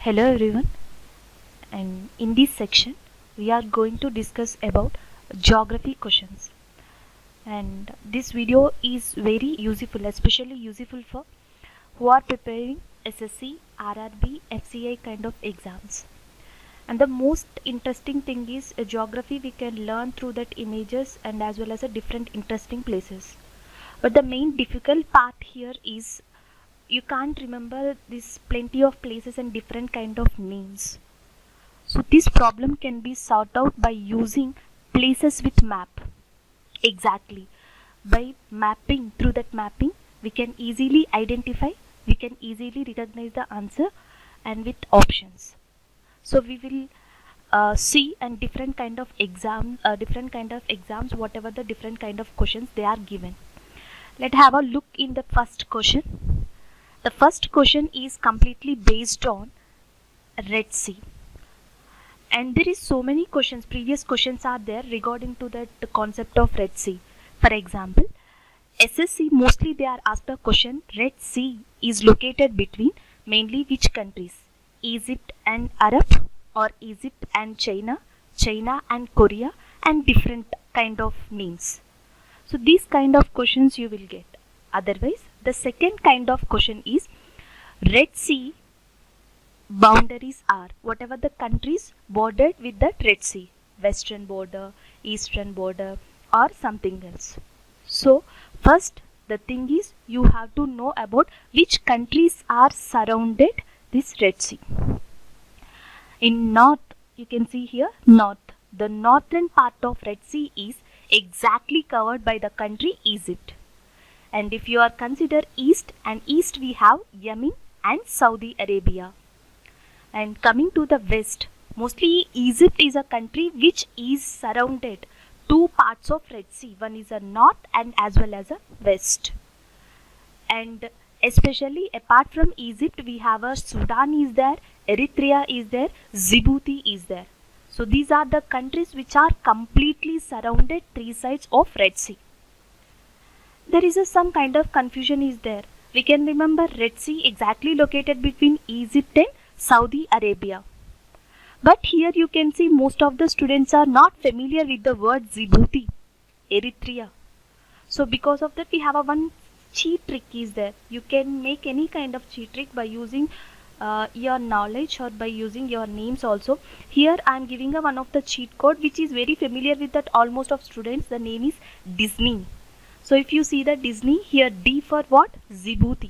Hello everyone, and in this section we are going to discuss about geography questions, and this video is very useful, especially useful for who are preparing SSC, RRB, FCI kind of exams. And the most interesting thing is geography we can learn through that images and as well as different interesting places. But the main difficult part here is you can't remember this plenty of places and different kind of names. So this problem can be sorted out by using places with map. Exactly. By mapping, through that mapping, we can easily identify, we can easily recognize the answer and with options. So we will see and different kind of exams, whatever the different kind of questions they are given. Let's have a look in the first question. The first question is completely based on Red Sea. And there is so many questions, previous questions are there regarding to the concept of Red Sea. For example, SSC mostly they are asked a question, Red Sea is located between mainly which countries? Egypt and Arab, or Egypt and China, China and Korea, and different kind of names. So these kind of questions you will get. Otherwise, the second kind of question is Red Sea boundaries are whatever the countries bordered with the Red Sea, western border, eastern border, or something else. So first the thing is you have to know about which countries are surrounded this Red Sea. In north, you can see here north. The northern part of Red Sea is exactly covered by the country Egypt. And if you are consider east, and east we have Yemen and Saudi Arabia. And coming to the west, mostly Egypt is a country which is surrounded two parts of Red Sea. One is a north and as well as a west. And especially apart from Egypt, we have a Sudan is there, Eritrea is there, Djibouti is there. So these are the countries which are completely surrounded three sides of Red Sea. There is some kind of confusion is there. We can remember Red Sea exactly located between Egypt and Saudi Arabia. But here you can see most of the students are not familiar with the word Djibouti, Eritrea. So because of that we have a one cheat trick is there. You can make any kind of cheat trick by using your knowledge or by using your names also. Here I am giving a one of the cheat code which is very familiar with that almost of students. The name is Disney. So if you see the Disney, here D for what? Djibouti.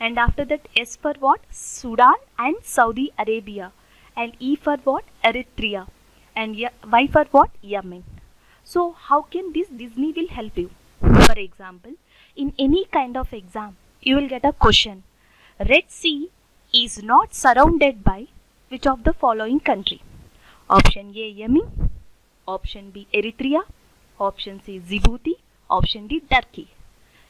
And after that S for what? Sudan and Saudi Arabia. And E for what? Eritrea. And Y for what? Yemen. So how can this Disney will help you? For example, in any kind of exam, you will get a question. Red Sea is not surrounded by which of the following country? Option A, Yemen. Option B, Eritrea. Option C, Djibouti. Option D, Turkey.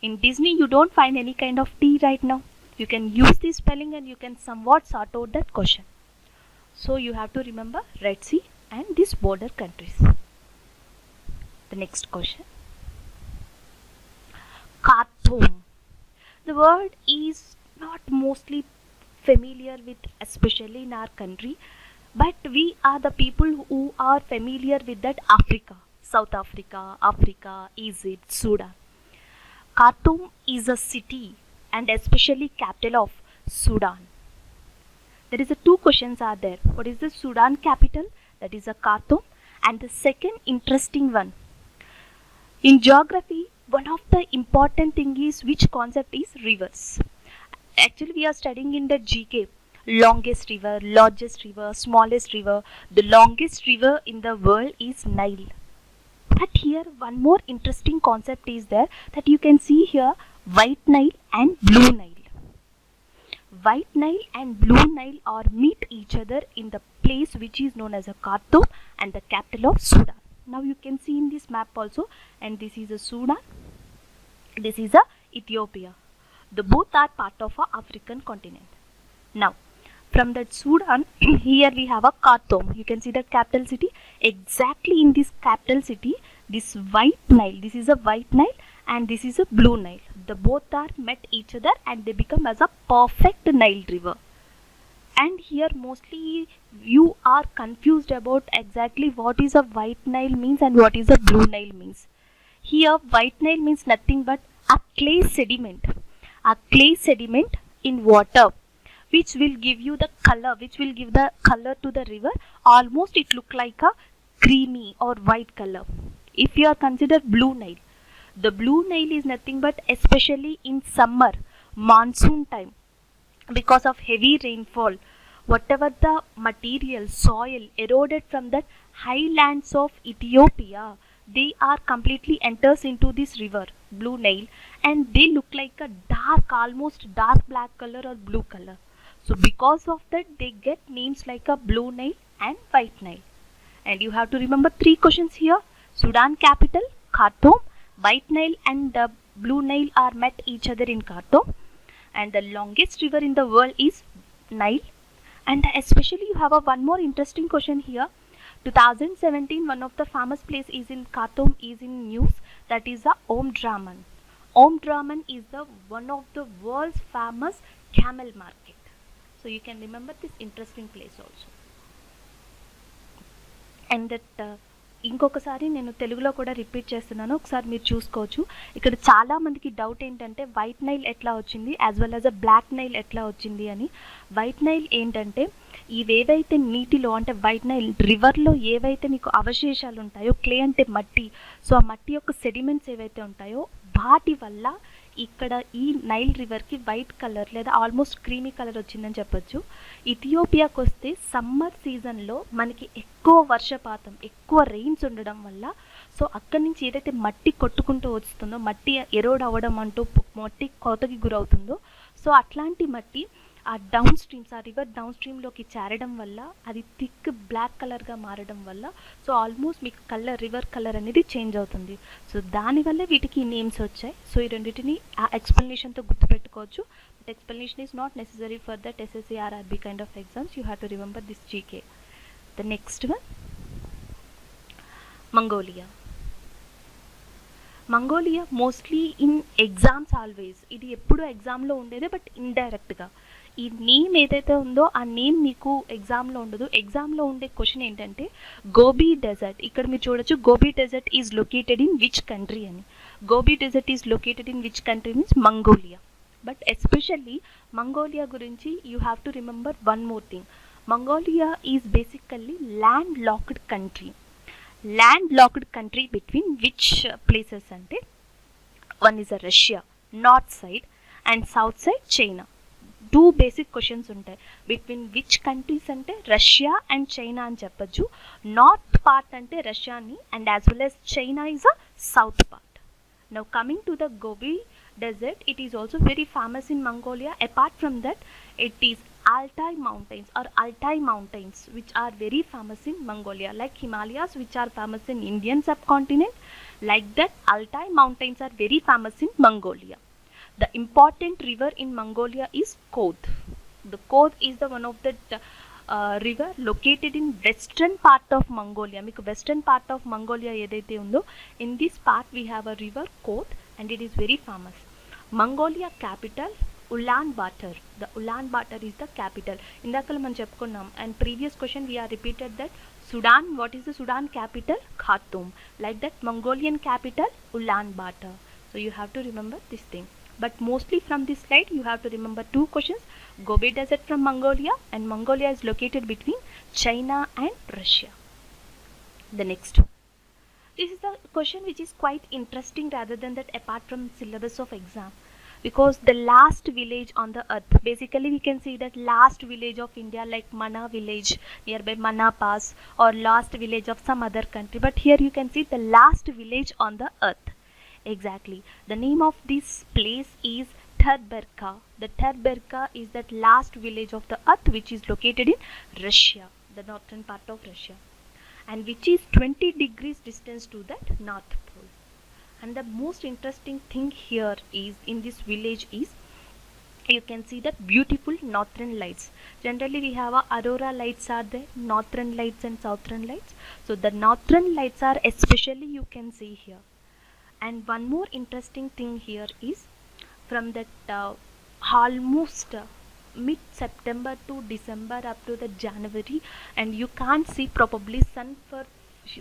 In Disney, you don't find any kind of T right now. You can use this spelling and you can somewhat sort out that question. So you have to remember Red Sea and these border countries. The next question. Khartoum. The word is not mostly familiar with, especially in our country, but we are the people who are familiar with that Africa. South Africa, Africa, Egypt, Sudan. Khartoum is a city and especially capital of Sudan. There is two questions are there. What is the Sudan capital? That is a Khartoum. And the second interesting one. In geography, one of the important thing is which concept is rivers. Actually, we are studying in the GK. Longest river, largest river, smallest river. The longest river in the world is Nile. But here one more interesting concept is there that you can see here White Nile and Blue Nile. White Nile and Blue Nile are meet each other in the place which is known as a Khartoum and the capital of Sudan. Now you can see in this map also, and this is a Sudan, this is a Ethiopia. The both are part of a African continent. Now from that Sudan, here we have a Khartoum. You can see the capital city. Exactly in this capital city, this White Nile, this is a White Nile and this is a Blue Nile. The both are met each other and they become as a perfect Nile river. And here mostly you are confused about exactly what is a white Nile means and what is a blue Nile means. Here white Nile means nothing but a clay sediment, in water, which will give you the color, which will give the color to the river. Almost it look like a creamy or white color. If you are considered blue Nile, the blue Nile is nothing but, especially in summer, monsoon time, because of heavy rainfall, whatever the material, soil eroded from the highlands of Ethiopia, they are completely enters into this river, Blue Nile, and they look like a dark, almost dark black color or blue color. So because of that, they get names like a Blue Nile and White Nile. And you have to remember three questions here. Sudan capital, Khartoum. White Nile and the Blue Nile are met each other in Khartoum. And the longest river in the world is Nile. And especially you have one more interesting question here. 2017, one of the famous place is in Khartoum is in news, that is the Omdurman. Omdurman is the one of the world's famous camel market. So you can remember this interesting place also. And that ఇంకొకసారి నేను తెలుగులో కూడా repeat చేస్తున్నాను, ఒకసారి మీరు చూసుకోవచ్చు. ఇక్కడ చాలా మందికి డౌట్ ఏంటంటే వైట్ నైల్ ఎట్లా వచ్చింది as well as a Black Nile ఎట్లా వచ్చింది అని. వైట్ నైల్ ఏంటంటే ఇవేవైతే నీటిలో అంటే వైట్ నైల్ రివర్లో ఏవైతే మీకు అవశేషాలు ఉంటాయో, క్లే అంటే మట్టి, సో ఆ మట్టి యొక్క సెడిమెంట్స్ ఏవైతే ఉంటాయో వాటి వల్ల ఇక్కడ ఈ నైల్ రివర్కి వైట్ కలర్ లేదా ఆల్మోస్ట్ క్రీమీ కలర్ వచ్చిందని చెప్పొచ్చు. ఇథియోపియాకి వస్తే సమ్మర్ సీజన్లో మనకి ఎక్కువ వర్షపాతం, ఎక్కువ రెయిన్స్ ఉండడం వల్ల సో అక్కడి నుంచి ఏదైతే మట్టి కొట్టుకుంటూ వస్తుందో, మట్టి ఎరోడ్ అవ్వడం అంటూ మట్టి కోతకి గురవుతుందో, సో అట్లాంటి మట్టి ఆ డౌన్ స్ట్రీమ్స్, ఆ రివర్ డౌన్ స్ట్రీమ్లోకి చేరడం వల్ల అది థిక్ బ్లాక్ కలర్గా మారడం వల్ల సో ఆల్మోస్ట్ మీకు కలర్, రివర్ కలర్ అనేది చేంజ్ అవుతుంది. సో దానివల్ల వీటికి నేమ్స్ వచ్చాయి. సో ఈ రెండింటిని ఆ ఎక్స్ప్లెనేషన్తో గుర్తుపెట్టుకోవచ్చు. But explanation is not necessary for that SSC RRB kind of exams. You have to remember this GK. The next one, Mongolia mostly in exams always, ఇది ఎప్పుడు ఎగ్జామ్లో ఉండేదే బట్ ఇండైరెక్ట్గా. ఈ నేమ్ ఏదైతే ఉందో ఆ నేమ్ మీకు ఎగ్జామ్లో ఉండదు. ఎగ్జామ్లో ఉండే క్వశ్చన్ ఏంటంటే గోబీ డెజర్ట్. ఇక్కడ మీరు చూడొచ్చు Gobi desert is located in which country అని. Gobi desert is located in which country means Mongolia. But especially Mongolia గురించి you have to remember one more thing. Mongolia is basically land locked country. Land locked country between which places అంటే one is Russia north side and south side China. Two basic questions ఉంటాయి. Between which countries అంటే Russia and China అని చెప్పచ్చు. North part అంటే రష్యాని and as well as China is a south part. Now coming to the Gobi desert, it is also very famous in Mongolia. Apart from that it is Altai mountains which are very famous in Mongolia, like Himalayas which are famous in Indian subcontinent. Like that, Altai mountains are very famous in Mongolia. The important river in Mongolia is Koth. The Koth is the one of the river located in western part of Mongolia. Meeku western part of Mongolia edaithe undo, in this part we have a river Koth and it is very famous. Mongolia capital Ulaanbaatar. The Ulaanbaatar is the capital. Indakala man cheppukunnam, and previous question we are repeated that Sudan, what is the Sudan capital? Khartoum. Like that, Mongolian capital Ulaanbaatar. So you have to remember this thing. But mostly from this slide you have to remember two questions. Gobi Desert from Mongolia, and Mongolia is located between China and Russia. The next one. This is the question which is quite interesting rather than that apart from syllabus of exam. Because the last village on the earth, basically we can see that last village of India like Mana village nearby Mana Pass, or last village of some other country, but here you can see the last village on the earth. Exactly, the name of this place is Terberka. The Terberka is that last village of the earth which is located in Russia, the northern part of Russia, and which is 20 degrees distance to that North Pole. And the most interesting thing here is in this village is you can see that beautiful northern lights. Generally we have a aurora lights are there, northern lights and southern lights. So the northern lights are especially you can see here. And one more interesting thing here is from that almost mid September to December up to the January, and you can't see probably sun for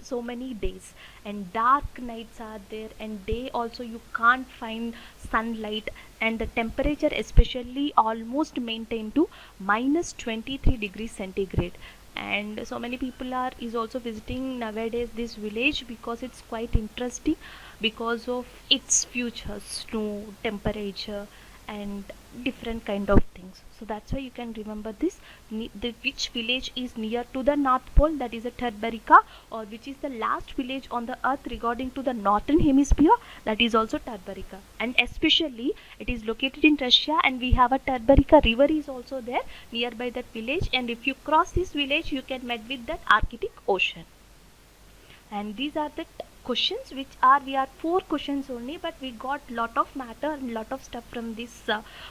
so many days, and dark nights are there, and day also you can't find sunlight, and the temperature especially almost maintained to minus 23 degrees centigrade. And so many people are is also visiting nowadays this village because it's quite interesting because of its future snow, temperature, and different kind of things. So that's why you can remember this, which village is near to the North Pole, that is a Tarbarica, or which is the last village on the earth regarding to the northern hemisphere, that is also Tarbarica. And especially it is located in Russia, and we have a Tarbarica river is also there nearby that village, and if you cross this village you can meet with that Arctic Ocean. And these are the questions which are, we are 4 questions only, but we got lot of matter and lot of stuff from these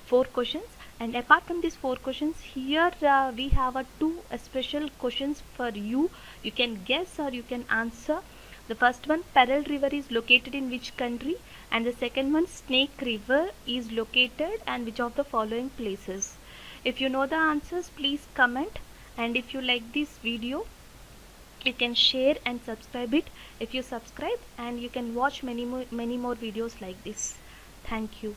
4 questions. And apart from these 4 questions, here we have 2 special questions for you. You can guess or you can answer. The first one, Pearl River is located in which country? And the second one, Snake River is located and which of the following places? If you know the answers, please comment. And if you like this video, you can share and subscribe it. If you subscribe, and you can watch many more videos like this. Thank you.